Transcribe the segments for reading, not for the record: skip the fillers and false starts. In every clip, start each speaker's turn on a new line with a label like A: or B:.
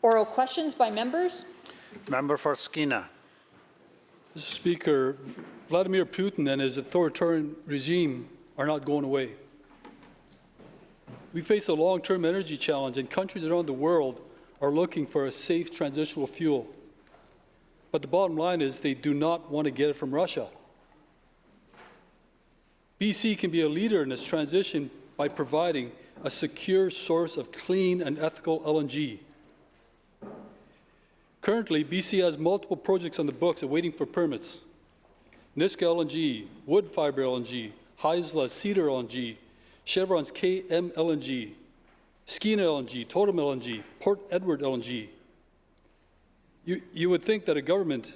A: Oral questions by members.
B: Member for Skeena.
C: Mr. Speaker, Vladimir Putin and his authoritarian regime are not going away. We face a long-term energy challenge, and countries around the world are looking for a safe transitional fuel. But the bottom line is they do not want to get it from Russia. BC can be a leader in this transition by providing a secure source of clean and ethical LNG. Currently, BC has multiple projects on the books awaiting for permits. Niska LNG, Woodfibre LNG, Haisla Cedar LNG, Chevron's KM LNG, Skeena LNG, Totem LNG, Port Edward LNG. You would think that a government,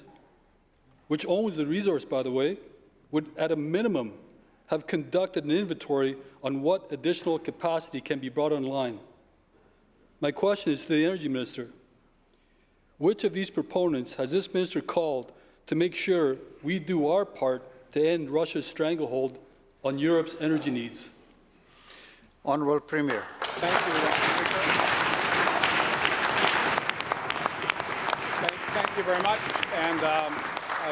C: which owns the resource, by the way, would at a minimum have conducted an inventory on what additional capacity can be brought online. My question is to the Energy Minister. Which of these proponents has this minister called to make sure we do our part to end Russia's stranglehold on Europe's energy needs?
B: Honourable Premier.
D: Thank you, Thank you very much. And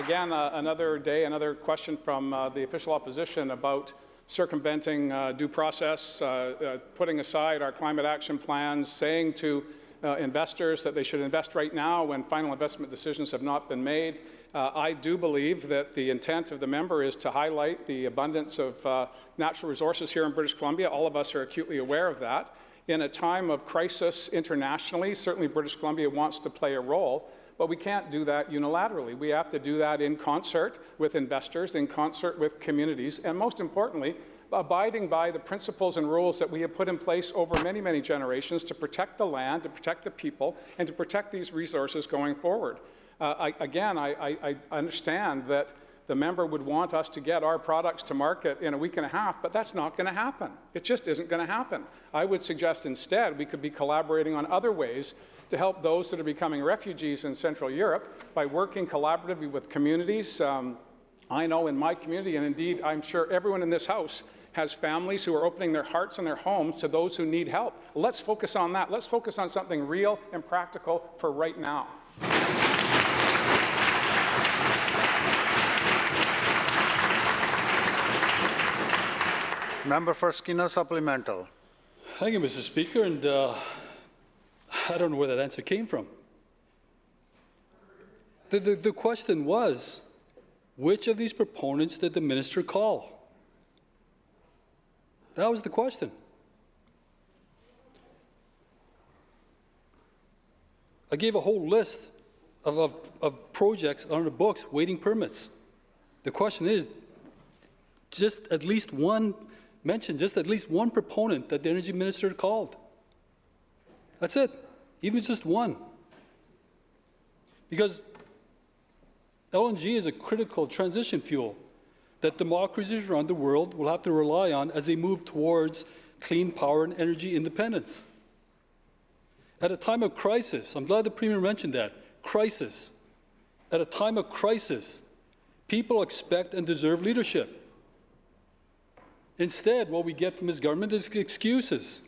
D: again, another day, another question from the official opposition about circumventing due process, putting aside our climate action plans, saying to investors that they should invest right now when final investment decisions have not been made. I do believe that the intent of the member is to highlight the abundance of natural resources here in British Columbia. All of us are acutely aware of that. In a time of crisis internationally, certainly British Columbia wants to play a role, but we can't do that unilaterally. We have to do that in concert with investors, in concert with communities, and most importantly, abiding by the principles and rules that we have put in place over many, many generations to protect the land, to protect the people, and to protect these resources going forward. I understand that the member would want us to get our products to market in a week and a half, but that's not going to happen. It just isn't going to happen. I would suggest instead we could be collaborating on other ways to help those that are becoming refugees in Central Europe by working collaboratively with communities. I know in my community, and indeed I'm sure everyone in this House has families who are opening their hearts and their homes to those who need help. Let's focus on that. Let's focus on something real and practical for right now.
B: Member for Skeena supplemental.
C: Thank you, Mr. Speaker, and I don't know where that answer came from. The question was, which of these proponents did the minister call? That was the question. I gave a whole list of projects on the books waiting permits. The question is, just at least one proponent that the energy minister called. That's it, even just one. Because LNG is a critical transition fuel that democracies around the world will have to rely on as they move towards clean power and energy independence. At a time of crisis, I'm glad the Premier mentioned that, crisis. At a time of crisis, people expect and deserve leadership. Instead, what we get from his government is excuses.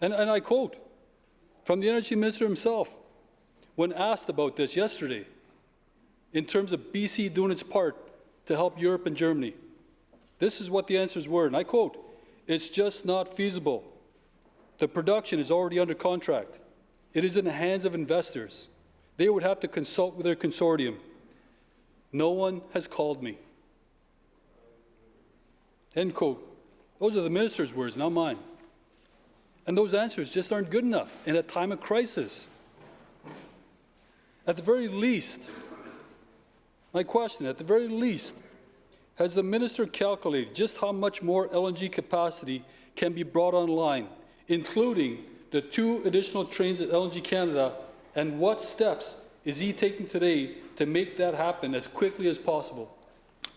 C: And I quote from the Energy Minister himself, when asked about this yesterday, in terms of BC doing its part to help Europe and Germany. This is what the answers were, and I quote, "It's just not feasible. The production is already under contract. It is in the hands of investors. They would have to consult with their consortium. No one has called me." End quote. Those are the minister's words, not mine. And those answers just aren't good enough in a time of crisis. At the very least, my question, at the very least, has the minister calculated just how much more LNG capacity can be brought online, including the 2 additional trains at LNG Canada, and what steps is he taking today to make that happen as quickly as possible?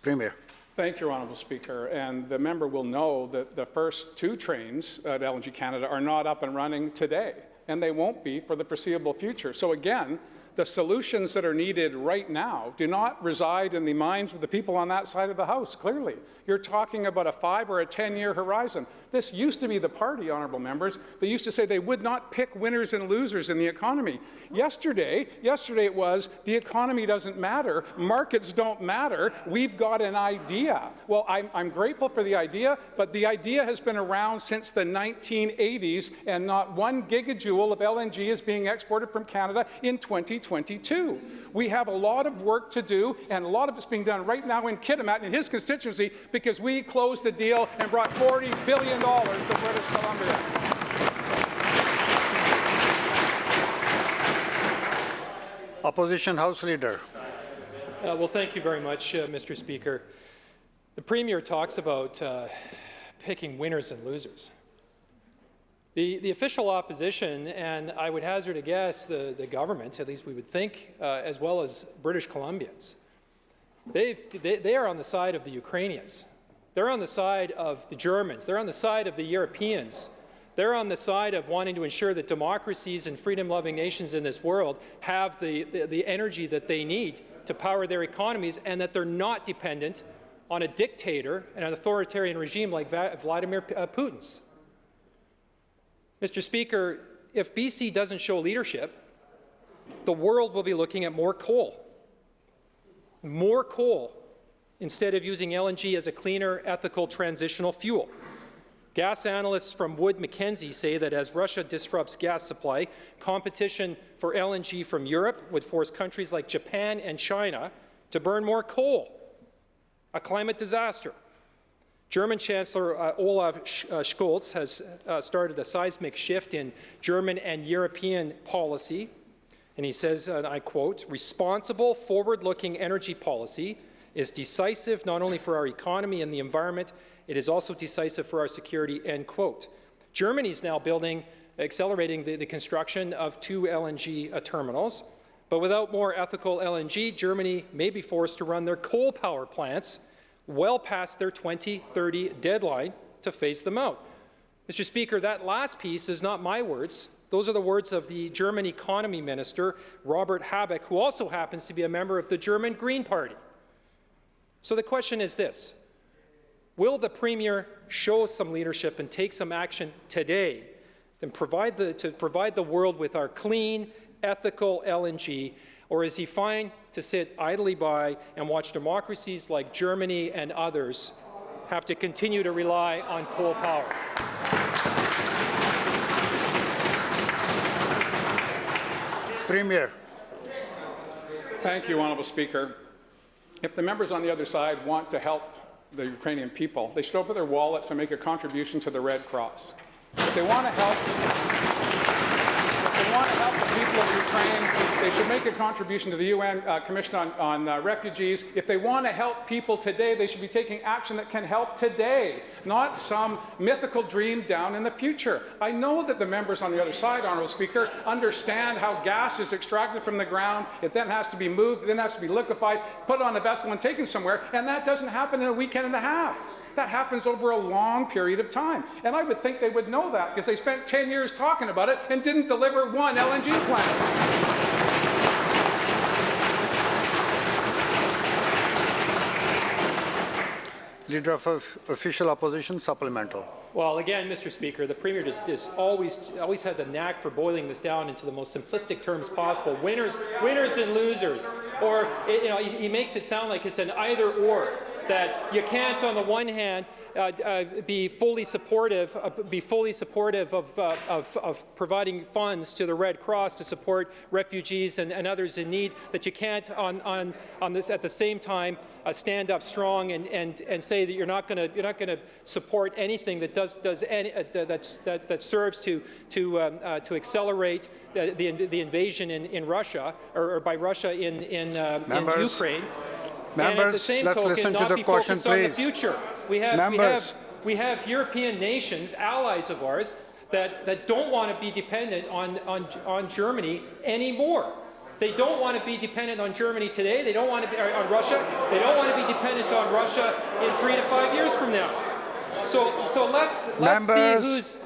B: Premier.
D: Thank you, Honourable Speaker. And the member will know that the first 2 trains at LNG Canada are not up and running today, and they won't be for the foreseeable future. So again, The solutions that are needed right now do not reside in the minds of the people on that side of the House, clearly. You're talking about a 5 or a 10-year horizon. This used to be the party, honourable members, that used to say they would not pick winners and losers in the economy. Yesterday it was, the economy doesn't matter, markets don't matter, we've got an idea. Well, I'm grateful for the idea, but the idea has been around since the 1980s, and not 1 gigajoule of LNG is being exported from Canada in 2022. We have a lot of work to do, and a lot of it's being done right now in Kitimat, in his constituency, because we closed a deal and brought $40 billion to British Columbia.
B: Opposition House Leader.
E: Well, thank you very much, Mr. Speaker. The Premier talks about picking winners and losers. The official opposition, and I would hazard a guess the government, at least we would think, as well as British Columbians, they are on the side of the Ukrainians. They're on the side of the Germans. They're on the side of the Europeans. They're on the side of wanting to ensure that democracies and freedom-loving nations in this world have the energy that they need to power their economies, and that they're not dependent on a dictator and an authoritarian regime like Vladimir Putin's. Mr. Speaker, if BC doesn't show leadership, the world will be looking at more coal instead of using LNG as a cleaner, ethical, transitional fuel. Gas analysts from Wood Mackenzie say that as Russia disrupts gas supply, competition for LNG from Europe would force countries like Japan and China to burn more coal, a climate disaster. German Chancellor Olaf Scholz has started a seismic shift in German and European policy, and he says, and I quote, "Responsible, forward-looking energy policy is decisive not only for our economy and the environment, it is also decisive for our security," end quote. Germany is now accelerating the construction of 2 LNG terminals, but without more ethical LNG, Germany may be forced to run their coal power plants well past their 2030 deadline to phase them out. Mr. Speaker, that last piece is not my words. Those are the words of the German economy minister, Robert Habeck, who also happens to be a member of the German Green Party. So the question is this: will the Premier show some leadership and take some action today to provide the world with our clean, ethical LNG, or is he fine to sit idly by and watch democracies like Germany and others have to continue to rely on coal power?
B: Premier.
D: Thank you, Honourable Speaker. If the members on the other side want to help the Ukrainian people, they should open their wallets and make a contribution to the Red Cross. If they want to help the people of Ukraine, they should make a contribution to the UN Commission on Refugees. If they want to help people today, they should be taking action that can help today, not some mythical dream down in the future. I know that the members on the other side, Honourable Speaker, understand how gas is extracted from the ground, it then has to be moved, it then has to be liquefied, put on a vessel and taken somewhere, and that doesn't happen in a weekend and a half. That happens over a long period of time. And I would think they would know that because they spent 10 years talking about it and didn't deliver 1 LNG plant.
B: Leader of Official Opposition, supplemental.
E: Well, again, Mr. Speaker, the Premier just always has a knack for boiling this down into the most simplistic terms possible: winners and losers. Or he makes it sound like it's an either/or. That you can't, on the one hand, be fully supportive of providing funds to the Red Cross to support refugees and others in need. That you can't, on this, at the same time, stand up strong and say that you're not going to support anything that that serves to accelerate the invasion in Russia or by Russia in Ukraine.
B: Members,
E: and at the same
B: let's
E: token,
B: listen to
E: not
B: the
E: be
B: question,
E: focused on the
B: please.
E: future. We have European nations, allies of ours, that don't want to be dependent on Germany anymore. They don't want to be dependent on Germany today. They don't want to be on Russia. They don't want to be dependent on Russia in 3 to 5 years from now. So let's see who is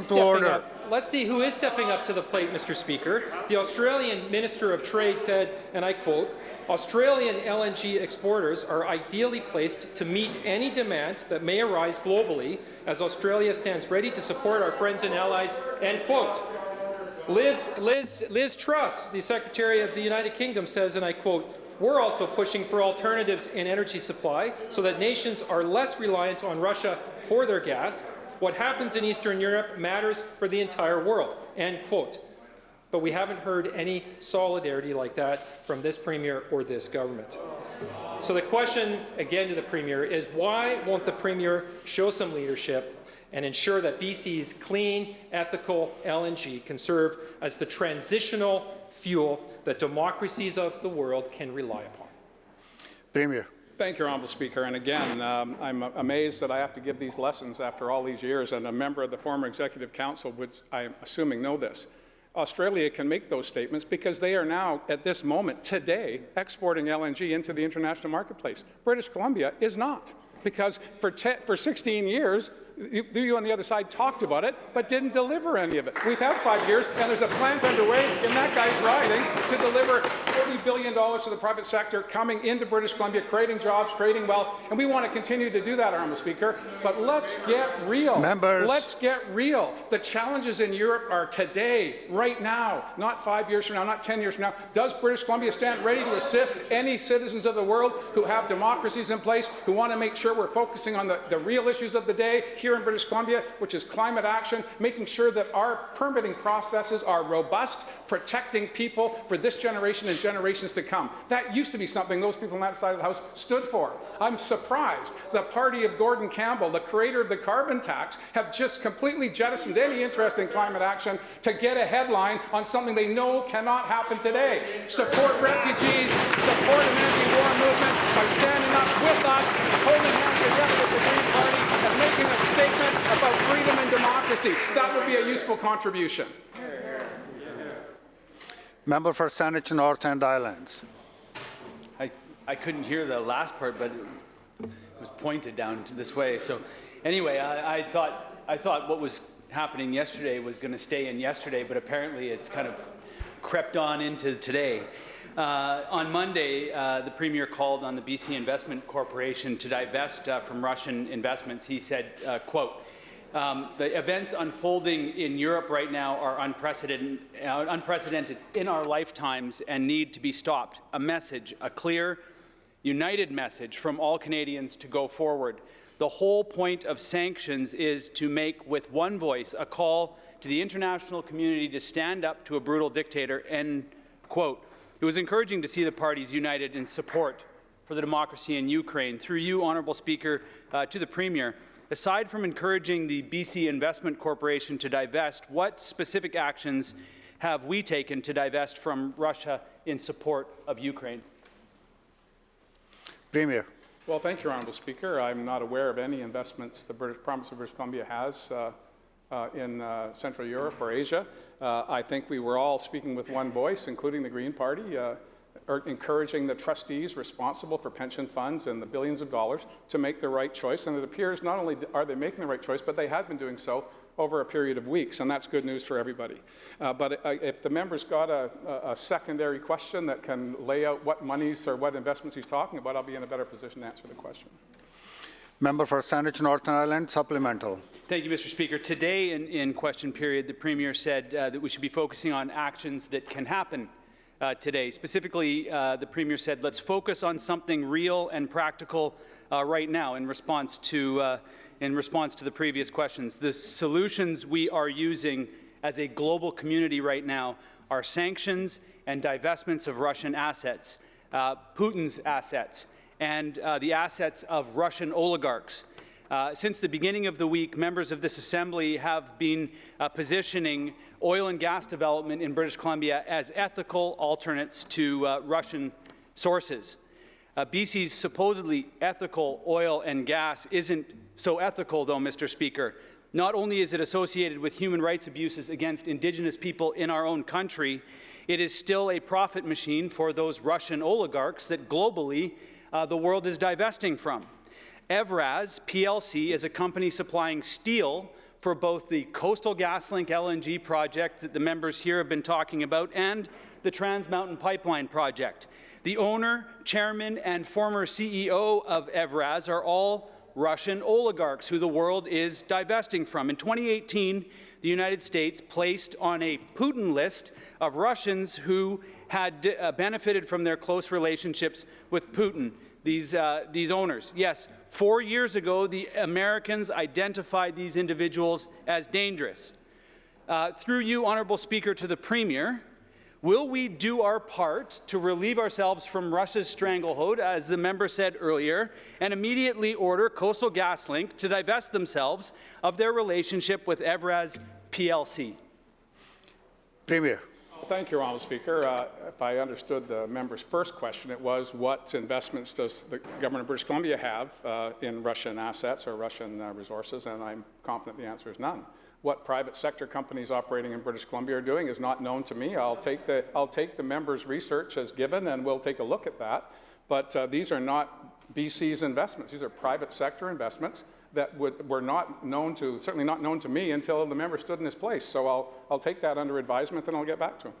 E: stepping up. let's see who is stepping up to the plate, Mr. Speaker. The Australian Minister of Trade said, and I quote, "Australian LNG exporters are ideally placed to meet any demand that may arise globally as Australia stands ready to support our friends and allies," end quote. Liz Truss, the Secretary of the United Kingdom, says, and I quote, "We're also pushing for alternatives in energy supply so that nations are less reliant on Russia for their gas. What happens in Eastern Europe matters for the entire world," end quote. But we haven't heard any solidarity like that from this Premier or this government. So the question, again, to the Premier is why won't the Premier show some leadership and ensure that BC's clean, ethical LNG can serve as the transitional fuel that democracies of the world can rely upon?
B: Premier.
D: Thank you, Honourable Speaker. And again, I'm amazed that I have to give these lessons after all these years, and a member of the former Executive Council would, I'm assuming, know this. Australia can make those statements because they are now, at this moment, today, exporting LNG into the international marketplace. British Columbia is not, because for 16 years, you on the other side talked about it, but didn't deliver any of it. We've had 5 years, and there's a plant underway in that guy's riding to deliver $40 billion to the private sector coming into British Columbia, creating jobs, creating wealth, and we want to continue to do that, Honourable Speaker. But let's get real.
B: Members.
D: Let's get real. The challenges in Europe are today, right now, not 5 years from now, not 10 years from now. Does British Columbia stand ready to assist any citizens of the world who have democracies in place, who want to make sure we're focusing on the real issues of the day here in British Columbia, which is climate action, making sure that our permitting processes are robust, protecting people for this generation and generations to come. That used to be something those people on that side of the House stood for. I'm surprised the party of Gordon Campbell, the creator of the carbon tax, have just completely jettisoned any interest in climate action to get a headline on something they know cannot happen today. Support refugees, support an anti-war movement by standing up with us, holding hands together with the Green Party, and making a statement about freedom and democracy. That would be a useful contribution.
B: Member for Saanich North and Islands.
F: I couldn't hear the last part, but it was pointed down this way. So anyway, I thought what was happening yesterday was going to stay in yesterday, but apparently it's kind of crept on into today. On Monday, the Premier called on the BC Investment Corporation to divest from Russian investments. He said, quote, "The events unfolding in Europe right now are unprecedented in our lifetimes and need to be stopped. A message, a clear, united message from all Canadians to go forward. The whole point of sanctions is to make with one voice a call to the international community to stand up to a brutal dictator," end quote. It was encouraging to see the parties united in support for the democracy in Ukraine. Through you, Honourable Speaker, to the Premier, aside from encouraging the BC Investment Corporation to divest, what specific actions have we taken to divest from Russia in support of Ukraine?
B: Premier.
D: Well, thank you, Honourable Speaker. I'm not aware of any investments the province of British Columbia has in Central Europe or Asia. I think we were all speaking with one voice, including the Green Party, encouraging the trustees responsible for pension funds and the billions of dollars to make the right choice. And it appears not only are they making the right choice, but they had been doing so over a period of weeks, and that's good news for everybody. But if the member's got a secondary question that can lay out what monies or what investments he's talking about, I'll be in a better position to answer the question.
B: Member for Saanich North and Islands, supplemental.
F: Thank you, Mr. Speaker. Today in question period, the Premier said that we should be focusing on actions that can happen today. Specifically, the Premier said, let's focus on something real and practical right now in response to the previous questions. The solutions we are using as a global community right now are sanctions and divestments of Russian assets, Putin's assets, and the assets of Russian oligarchs. Since the beginning of the week, members of this Assembly have been positioning oil and gas development in British Columbia as ethical alternates to Russian sources. BC's supposedly ethical oil and gas isn't so ethical, though, Mr. Speaker. Not only is it associated with human rights abuses against Indigenous people in our own country, it is still a profit machine for those Russian oligarchs that globally the world is divesting from. Evraz PLC is a company supplying steel for both the Coastal GasLink LNG project that the members here have been talking about and the Trans Mountain Pipeline project. The owner, chairman, and former CEO of Evraz are all Russian oligarchs who the world is divesting from. In 2018, the United States placed on a Putin list of Russians who had benefited from their close relationships with Putin, these owners. Yes, 4 years ago, the Americans identified these individuals as dangerous. Through you, Honourable Speaker, to the Premier, will we do our part to relieve ourselves from Russia's stranglehold, as the member said earlier, and immediately order Coastal GasLink to divest themselves of their relationship with Evraz PLC?
B: Premier.
D: Thank you, Honourable Speaker. If I understood the member's first question, it was what investments does the government of British Columbia have in Russian assets or Russian resources, and I'm confident the answer is none. What private sector companies operating in British Columbia are doing is not known to me. I'll take the member's research as given, and we'll take a look at that. But these are not BC's investments. These are private sector investments that were not known to, certainly not known to me until the member stood in his place. So I'll take that under advisement and I'll get back to him.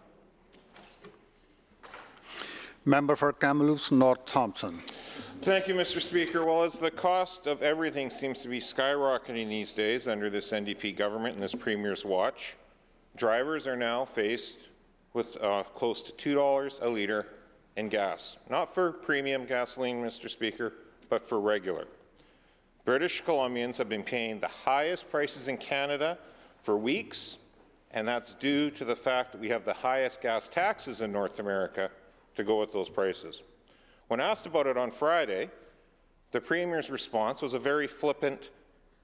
B: Member for Kamloops North Thompson.
G: Thank you, Mr. Speaker. Well, as the cost of everything seems to be skyrocketing these days under this NDP government and this Premier's watch, drivers are now faced with close to $2 a litre in gas. Not for premium gasoline, Mr. Speaker, but for regular. British Columbians have been paying the highest prices in Canada for weeks, and that's due to the fact that we have the highest gas taxes in North America to go with those prices. When asked about it on Friday, the Premier's response was a very flippant,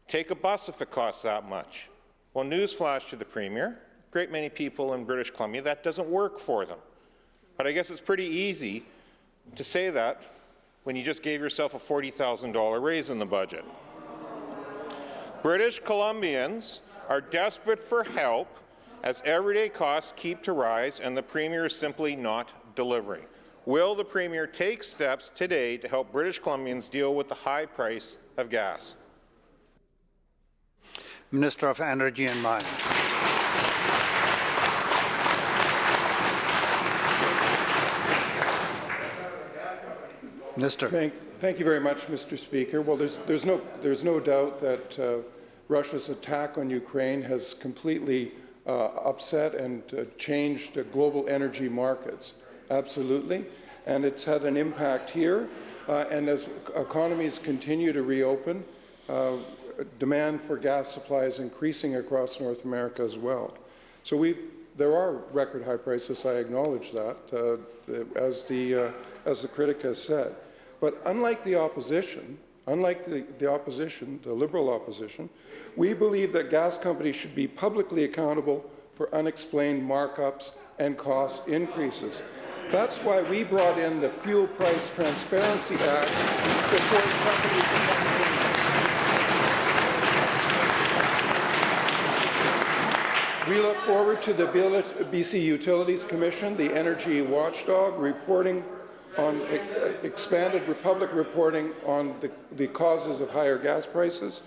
G: take a bus if it costs that much. Well, newsflash to the Premier, a great many people in British Columbia, that doesn't work for them. But I guess it's pretty easy to say that when you just gave yourself a $40,000 raise in the budget. British Columbians are desperate for help as everyday costs keep to rise and the Premier is simply not delivering. Will the Premier take steps today to help British Columbians deal with the high price of gas?
B: Minister of Energy and Mines. Minister.
H: Thank you very much, Mr. Speaker. Well, there's no doubt that Russia's attack on Ukraine has completely upset and changed the global energy markets. Absolutely. And it's had an impact here. And as economies continue to reopen, demand for gas supply is increasing across North America as well. So there are record high prices, I acknowledge that, as the critic has said. But unlike the opposition, the Liberal opposition, we believe that gas companies should be publicly accountable for unexplained markups and cost increases. That's why we brought in the Fuel Price Transparency Act to force companies to. We look forward to the BC Utilities Commission, the Energy Watchdog, reporting on expanded public reporting on the causes of higher gas prices.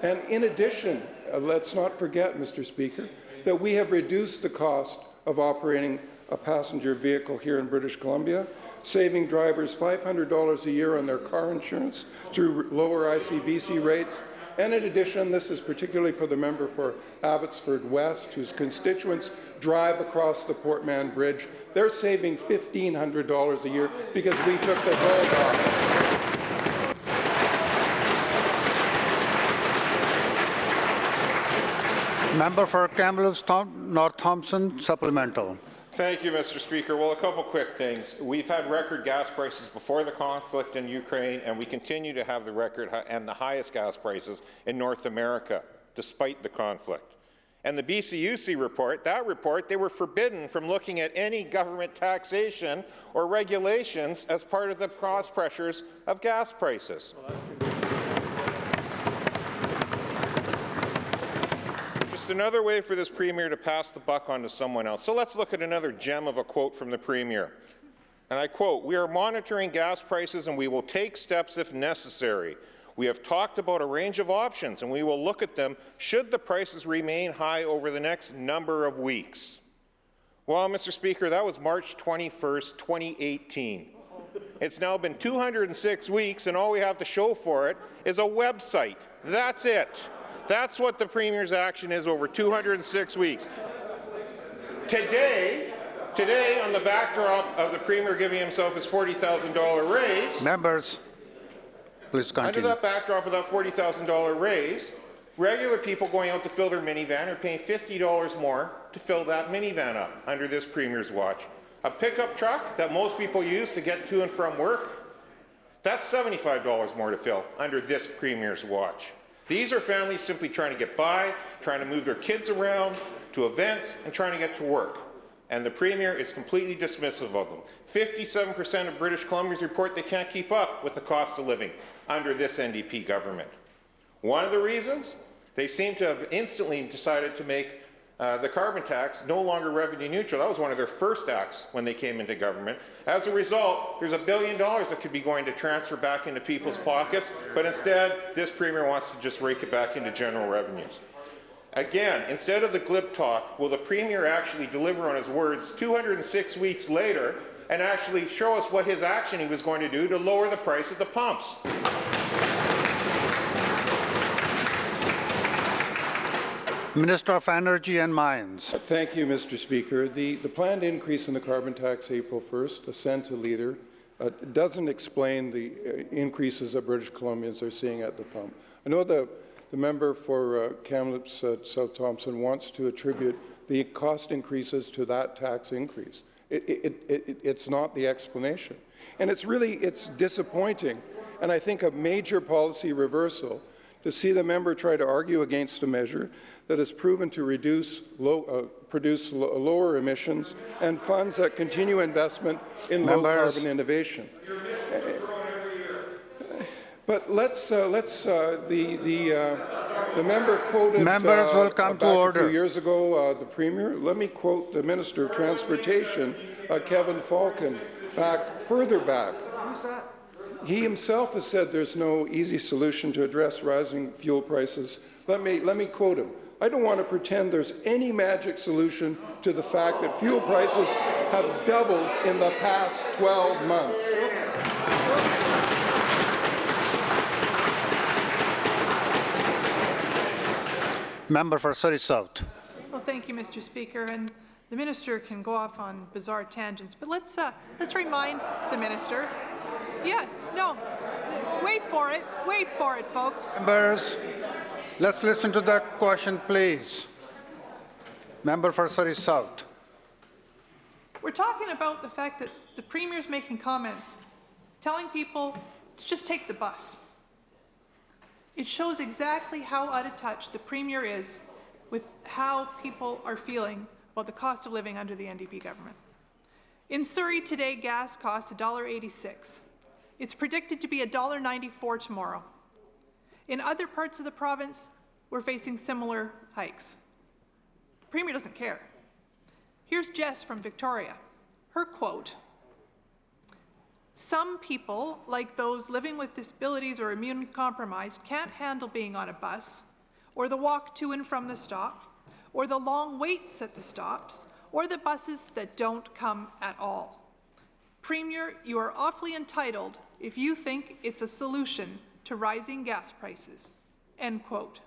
H: And in addition, let's not forget, Mr. Speaker, that we have reduced the cost of operating a passenger vehicle here in British Columbia, saving drivers $500 a year on their car insurance through lower ICBC rates. And in addition, this is particularly for the member for Abbotsford West, whose constituents drive across the Port Mann Bridge. They're saving $1,500 a year because we took the toll off.
B: Member for Kamloops North Thompson, supplemental.
G: Thank you, Mr. Speaker. Well, a couple quick things. We've had record gas prices before the conflict in Ukraine, and we continue to have the record and the highest gas prices in North America, despite the conflict. And the BCUC report, they were forbidden from looking at any government taxation or regulations as part of the cost pressures of gas prices. Another way for this Premier to pass the buck on to someone else. So let's look at another gem of a quote from the Premier. And I quote, "We are monitoring gas prices and we will take steps if necessary. We have talked about a range of options, and we will look at them should the prices remain high over the next number of weeks. Well, Mr. Speaker, that was March 21st, 2018. It's now been 206 weeks, and all we have to show for it is a website. That's it. That's what the Premier's action is over 206 weeks. Today, on the backdrop of the Premier giving himself his $40,000 raise,
B: Members, please
G: under
B: continue.
G: that backdrop of that $40,000 raise, regular people going out to fill their minivan are paying $50 more to fill that minivan up under this Premier's watch. A pickup truck that most people use to get to and from work, that's $75 more to fill under this Premier's watch. These are families simply trying to get by, trying to move their kids around to events, and trying to get to work. And the Premier is completely dismissive of them. 57% of British Columbians report they can't keep up with the cost of living under this NDP government. One of the reasons, they seem to have instantly decided to make the carbon tax no longer revenue neutral. That was one of their first acts when they came into government. As a result, there's $1 billion that could be going to transfer back into people's pockets, but instead, this Premier wants to just rake it back into general revenues. Again, instead of the glib talk, will the Premier actually deliver on his words 206 weeks later and actually show us what his action he was going to do to lower the price at the pumps?
B: Minister of Energy and Mines.
H: Thank you, Mr. Speaker. The planned increase in the carbon tax April 1st, a cent a litre, doesn't explain the increases that British Columbians are seeing at the pump. I know the member for Kamloops South Thompson wants to attribute the cost increases to that tax increase. It's not the explanation. And it's disappointing, and I think a major policy reversal to see the member try to argue against a measure that has proven to produce lower emissions and funds that continue investment in low-carbon innovation. But the member quoted
B: Members will come to order.
H: A few years ago the Premier. Let me quote the Minister of Transportation, Kevin Falcon, further back. He himself has said there's no easy solution to address rising fuel prices. Let me quote him. I don't want to pretend there's any magic solution to the fact that fuel prices have doubled in the past 12 months.
B: Member for Surrey South.
I: Well, thank you, Mr. Speaker. And the minister can go off on bizarre tangents, but let's remind the minister. Yeah, no, wait for it, folks.
B: Members, let's listen to the question, please. Member for Surrey South.
I: We're talking about the fact that the Premier's making comments, telling people to just take the bus. It shows exactly how out of touch the Premier is with how people are feeling about the cost of living under the NDP government. In Surrey today, gas costs $1.86. It's predicted to be $1.94 tomorrow. In other parts of the province, we're facing similar hikes. The Premier doesn't care. Here's Jess from Victoria. Her quote: "Some people, like those living with disabilities or immune compromised, can't handle being on a bus, or the walk to and from the stop, or the long waits at the stops, or the buses that don't come at all. Premier, you are awfully entitled if you think it's a solution to rising gas prices." End quote.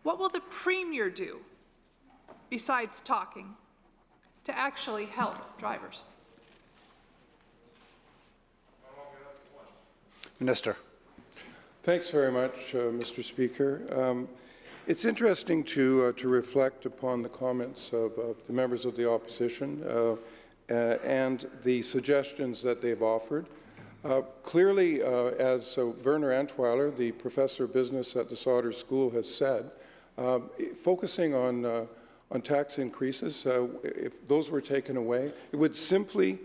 I: What will the Premier do, besides talking, to actually help drivers?
B: Minister.
H: Thanks very much, Mr. Speaker. It's interesting to reflect upon the comments of the members of the opposition and the suggestions that they've offered. Clearly, as Werner Antweiler, the professor of business at the Sauder School, has said, focusing on tax increases, if those were taken away, it would simply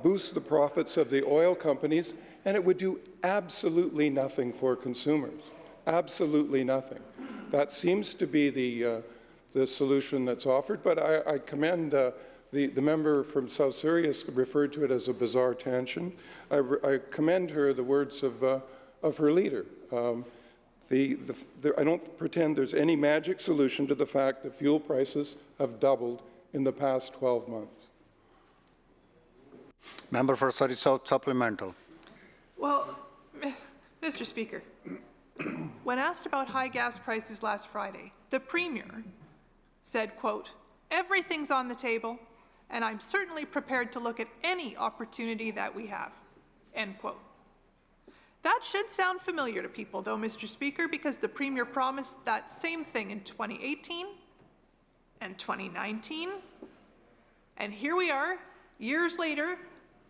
H: boost the profits of the oil companies, and it would do absolutely nothing for consumers. Absolutely nothing. That seems to be the solution that's offered, but I commend the member from South Surrey has referred to it as a bizarre tangent. I commend her the words of of her leader. I don't pretend there's any magic solution to the fact that fuel prices have doubled in the past 12 months.
B: Member for Surrey South supplemental.
I: Well, Mr. Speaker, when asked about high gas prices last Friday, the Premier said, quote, "Everything's on the table, and I'm certainly prepared to look at any opportunity that we have," end quote. That should sound familiar to people, though, Mr. Speaker, because the Premier promised that same thing in 2018 and 2019, and here we are, years later,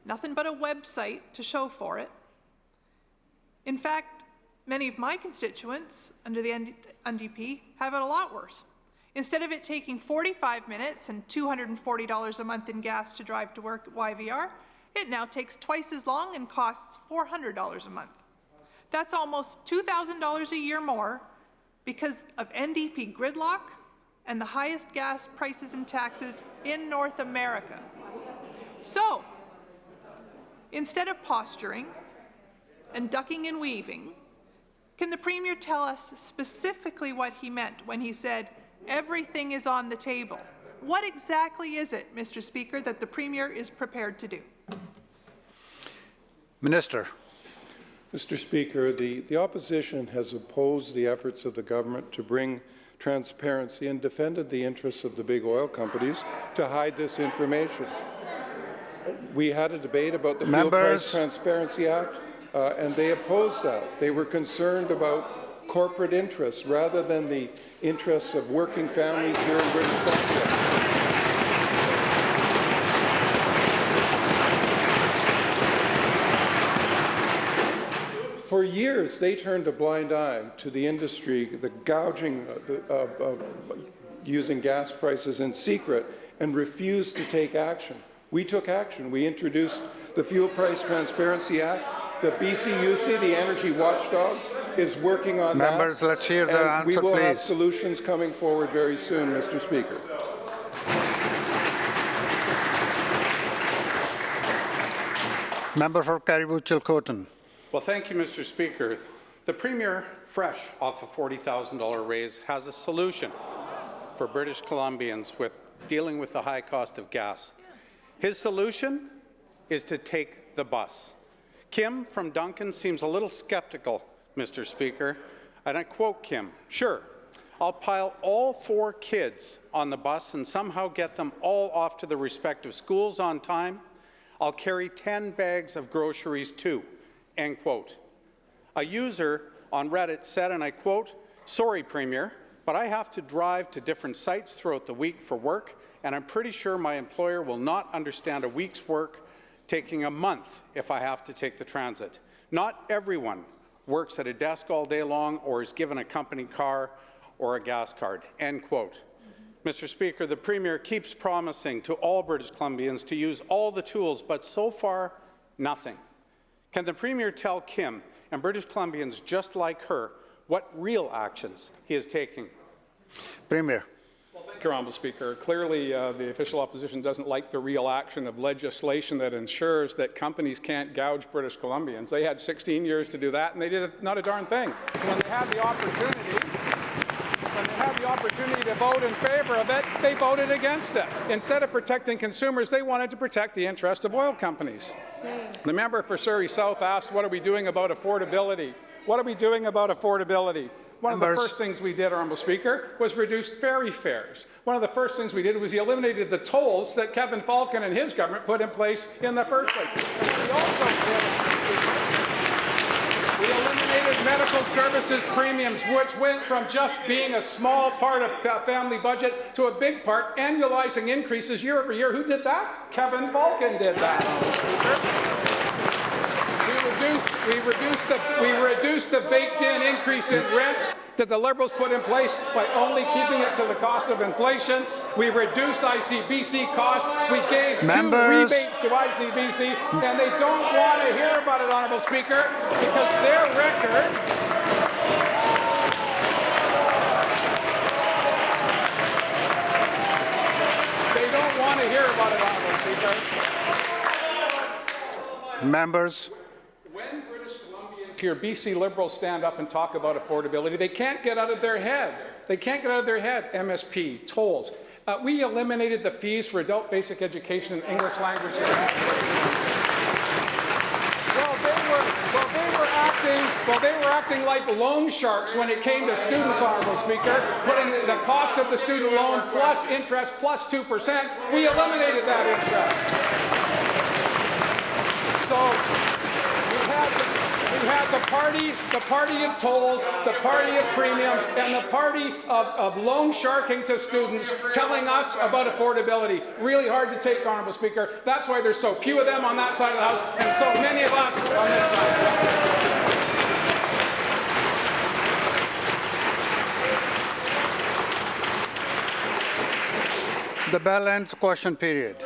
I: nothing but a website to show for it. In fact, many of my constituents under the NDP have it a lot worse. Instead of it taking 45 minutes and $240 a month in gas to drive to work at YVR, it now takes twice as long and costs $400 a month. That's almost $2,000 a year more because of NDP gridlock and the highest gas prices and taxes in North America. So, instead of posturing and ducking and weaving, can the Premier tell us specifically what he meant when he said, "Everything is on the table"? What exactly is it, Mr. Speaker, that the Premier is prepared to do?
B: Minister.
H: Mr. Speaker, the opposition has opposed the efforts of the government to bring transparency and defended the interests of the big oil companies to hide this information. We had a debate about the Fuel Price Transparency Act, and they opposed that. They were concerned about corporate interests rather than the interests of working families here in British Columbia. For years, they turned a blind eye to the industry, the gouging using gas prices in secret, and refused to take action. We took action. We introduced the Fuel Price Transparency Act. The BCUC, the energy watchdog, is working on that.
B: Members, let's hear the answer,
H: we will have
B: please.
H: solutions coming forward very soon, Mr. Speaker.
B: Member for Caribou-Chilcotin.
J: Well, thank you, Mr. Speaker. The Premier, fresh off a $40,000 raise, has a solution for British Columbians with dealing with the high cost of gas. His solution is to take the bus. Kim from Duncan seems a little skeptical, Mr. Speaker, and I quote Kim, "Sure, I'll pile all 4 kids on the bus and somehow get them all off to the respective schools on time. I'll carry 10 bags of groceries too," end quote. A user on Reddit said, and I quote, "Sorry, Premier, but I have to drive to different sites throughout the week for work, and I'm pretty sure my employer will not understand a week's work taking a month if I have to take the transit. Not everyone works at a desk all day long or is given a company car or a gas card," end quote. Mr. Speaker, the Premier keeps promising to all British Columbians to use all the tools, but so far, nothing. Can the Premier tell Kim and British Columbians just like her what real actions he is taking?
B: Premier.
D: Thank you, Honourable Speaker. Clearly, the official opposition doesn't like the real action of legislation that ensures that companies can't gouge British Columbians. They had 16 years to do that, and they did not a darn thing. When they had the opportunity to vote in favour of it, they voted against it. Instead of protecting consumers, they wanted to protect the interest of oil companies. The member for Surrey South asked, what are we doing about affordability? What are we doing about affordability? One of the first things we did, Honourable Speaker, was reduce ferry fares. One of the first things we did was he eliminated the tolls that Kevin Falcon and his government put in place in the first place. And what we also did, we eliminated medical services premiums, which went from just being a small part of family budget to a big part, annualizing increases year over year. Who did that? Kevin Falcon did that. We reduced the baked-in increase in rents that the Liberals put in place by only keeping it to the cost of inflation. We reduced ICBC costs. We gave 2 rebates to ICBC, and they don't want to hear about it, Honourable Speaker, because their record they don't want to hear about it, Honourable Speaker.
B: Members.
J: When British Columbians
D: hear BC Liberals stand up and talk about affordability. They can't get out of their head. They can't get out of their head MSP, tolls. We eliminated the fees for adult basic education in English language. They were acting like loan sharks when it came to students, Honourable Speaker, putting the cost of the student loan plus interest plus 2%. We eliminated that interest. So we had the party of tolls, the party of premiums, and the party of loan sharking to students telling us about affordability. Really hard to take, Honourable Speaker. That's why there's so few of them on that side of the House and so many of us on this side.
B: The bell ends question period.